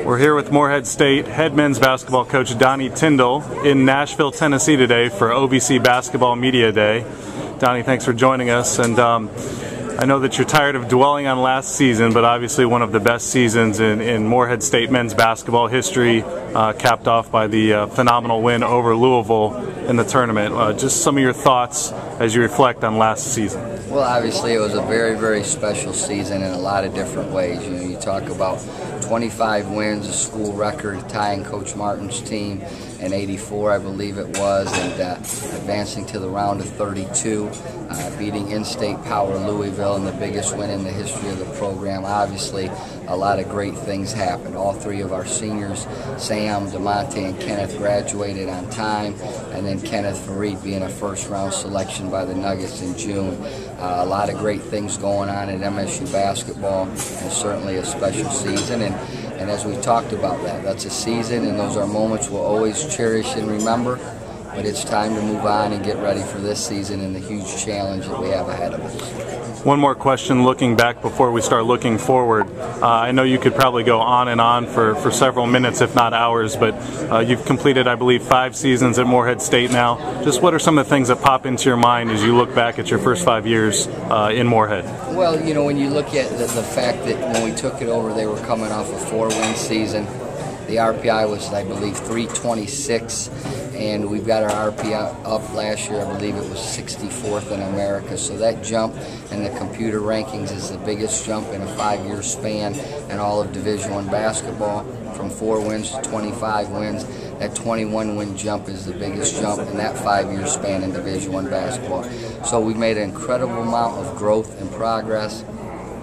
We're here with Morehead State head men's basketball coach Donnie Tyndall in Nashville, Tennessee today for OVC Basketball Media Day. Donnie, thanks for joining us. And I know that you're tired of dwelling on last season, but obviously one of the best seasons in Morehead State men's basketball history, capped off by the phenomenal win over Louisville in the tournament. Just some of your thoughts as you reflect on last season. Well, obviously it was a very, very special season in a lot of different ways. You know, you talk about 25 wins, a school record, tying Coach Martin's team in '84, I believe it was, and advancing to the round of 32, beating in-state power Louisville in the biggest win in the history of the program. Obviously, a lot of great things happened. All three of our seniors, Sam, DeMonte, and Kenneth, graduated on time, and then Kenneth Farid being a first-round selection by the Nuggets in June. A lot of great things going on at MSU basketball, and certainly a special season. And as we talked about that's a season, and those are moments we'll always cherish and remember. But it's time to move on and get ready for this season and the huge challenge that we have ahead of us. One more question looking back before we start looking forward. I know you could probably go on and on for several minutes, if not hours, but you've completed, I believe, 5 seasons at Morehead State now. Just what are some of the things that pop into your mind as you look back at your first 5 years in Morehead? Well, you know, when you look at the fact that when we took it over, they were coming off a 4-win season. The RPI was, I believe, 326, and we've got our RPI up last year. I believe it was 64th in America. So that jump in the computer rankings is the biggest jump in a 5-year span in all of Division I basketball. From 4 wins to 25 wins, that 21-win jump is the biggest jump in that 5-year span in Division I basketball. So we've made an incredible amount of growth and progress.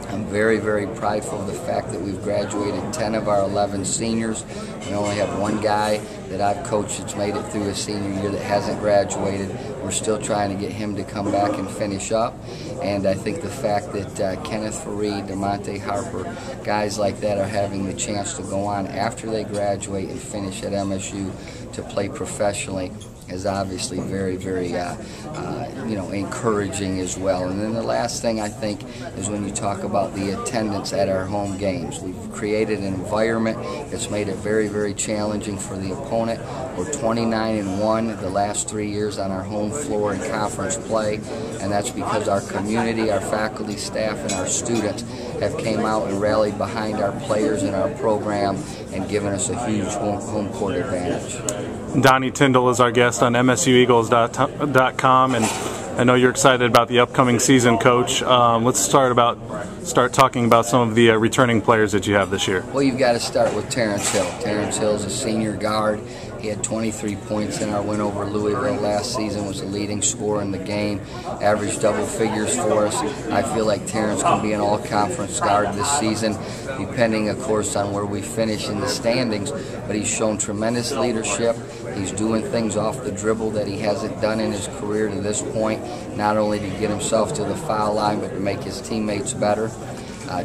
I'm very, very prideful of the fact that we've graduated 10 of our 11 seniors. We only have one guy that I've coached that's made it through his senior year that hasn't graduated. We're still trying to get him to come back and finish up. And I think the fact that Kenneth Farid, DeMonte Harper, guys like that are having the chance to go on after they graduate and finish at MSU to play professionally is obviously very, very encouraging as well. And then the last thing I think is when you talk about the attendance at our home games. We've created an environment that's made it very, very challenging for the opponent. We're 29-1 the last 3 years on our home floor in conference play, and that's because our community, our faculty, staff, and our students have came out and rallied behind our players and our program and given us a huge home court advantage. Donnie Tyndall is our guest on MSUEagles.com, and I know you're excited about the upcoming season, Coach. Let's start talking about some of the returning players that you have this year. Well, you've got to start with Terrence Hill. Terrence Hill is a senior guard. He had 23 points in our win over Louisville last season, was the leading scorer in the game, averaged double figures for us. I feel like Terrence can be an all-conference guard this season, depending, of course, on where we finish in the standings. But he's shown tremendous leadership. He's doing things off the dribble that he hasn't done in his career to this point, not only to get himself to the foul line, but to make his teammates better.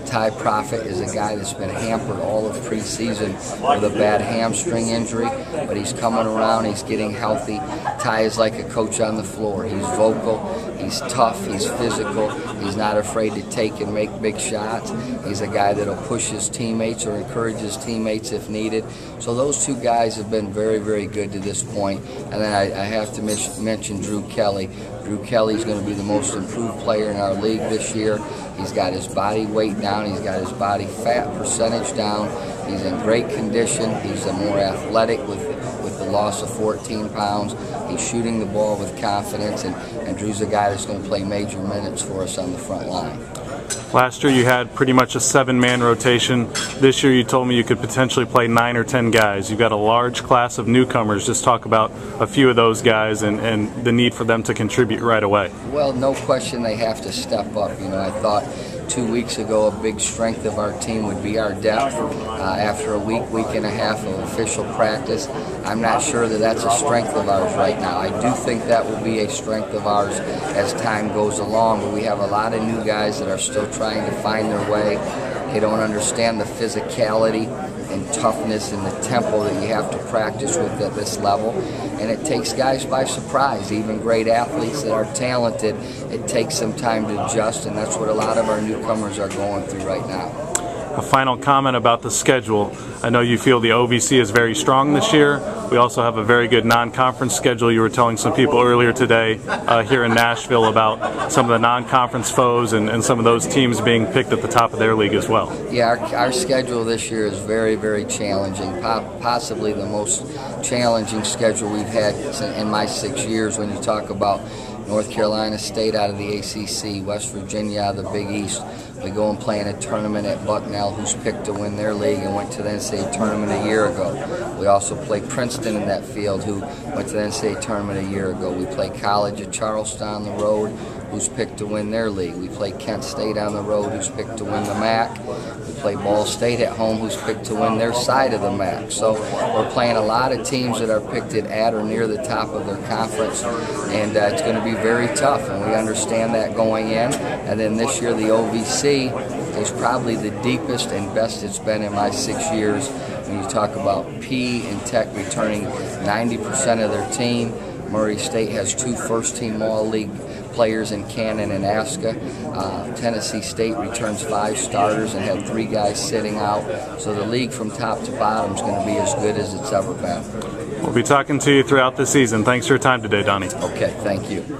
Ty Profit is a guy that's been hampered all of preseason with a bad hamstring injury, but he's coming around, he's getting healthy. Ty is like a coach on the floor. He's vocal, he's tough, he's physical, he's not afraid to take and make big shots. He's a guy that'll push his teammates or encourage his teammates if needed. So those two guys have been very, very good to this point. And then I have to mention Drew Kelly. Drew Kelly's going to be the most improved player in our league this year. He's got his body weight down. He's got his body fat percentage down. He's in great condition. He's more athletic with the loss of 14 pounds. He's shooting the ball with confidence, and Drew's a guy that's going to play major minutes for us on the front line. Last year you had pretty much a 7-man rotation. This year you told me you could potentially play 9 or 10 guys. You've got a large class of newcomers. Just talk about a few of those guys and the need for them to contribute right away. Well, no question they have to step up. You know, I thought 2 weeks ago a big strength of our team would be our depth. After a week and a half of official practice, I'm not sure that that's a strength of ours right now. I do think that will be a strength of ours as time goes along, but we have a lot of new guys that are still trying to find their way. They don't understand the physicality and toughness and the tempo that you have to practice with at this level. And it takes guys by surprise. Even great athletes that are talented, it takes some time to adjust, and that's what a lot of our newcomers are going through right now. A final comment about the schedule. I know you feel the OVC is very strong this year. We also have a very good non-conference schedule. You were telling some people earlier today here in Nashville about some of the non-conference foes and some of those teams being picked at the top of their league as well. Yeah, our schedule this year is very, very challenging, possibly the most challenging schedule we've had in my 6 years when you talk about North Carolina State out of the ACC, West Virginia out of the Big East. We go and play in a tournament at Bucknell, who's picked to win their league and went to the NCAA tournament a year ago. We also play Princeton in that field, who went to the NCAA tournament a year ago. We play College of Charleston on the road, who's picked to win their league. We play Kent State on the road, who's picked to win the MAC. We play Ball State at home, who's picked to win their side of the MAC. So we're playing a lot of teams that are picked at or near the top of their conference, and it's going to be very tough, and we understand that going in. And then this year, the OVC is probably the deepest and best it's been in my 6 years. When you talk about P and Tech returning 90% of their team, Morehead State has 2 first-team All-League players in Cannon and Aska. Tennessee State returns 5 starters and had 3 guys sitting out. So the league from top to bottom is going to be as good as it's ever been. We'll be talking to you throughout the season. Thanks for your time today, Donnie. Okay, thank you.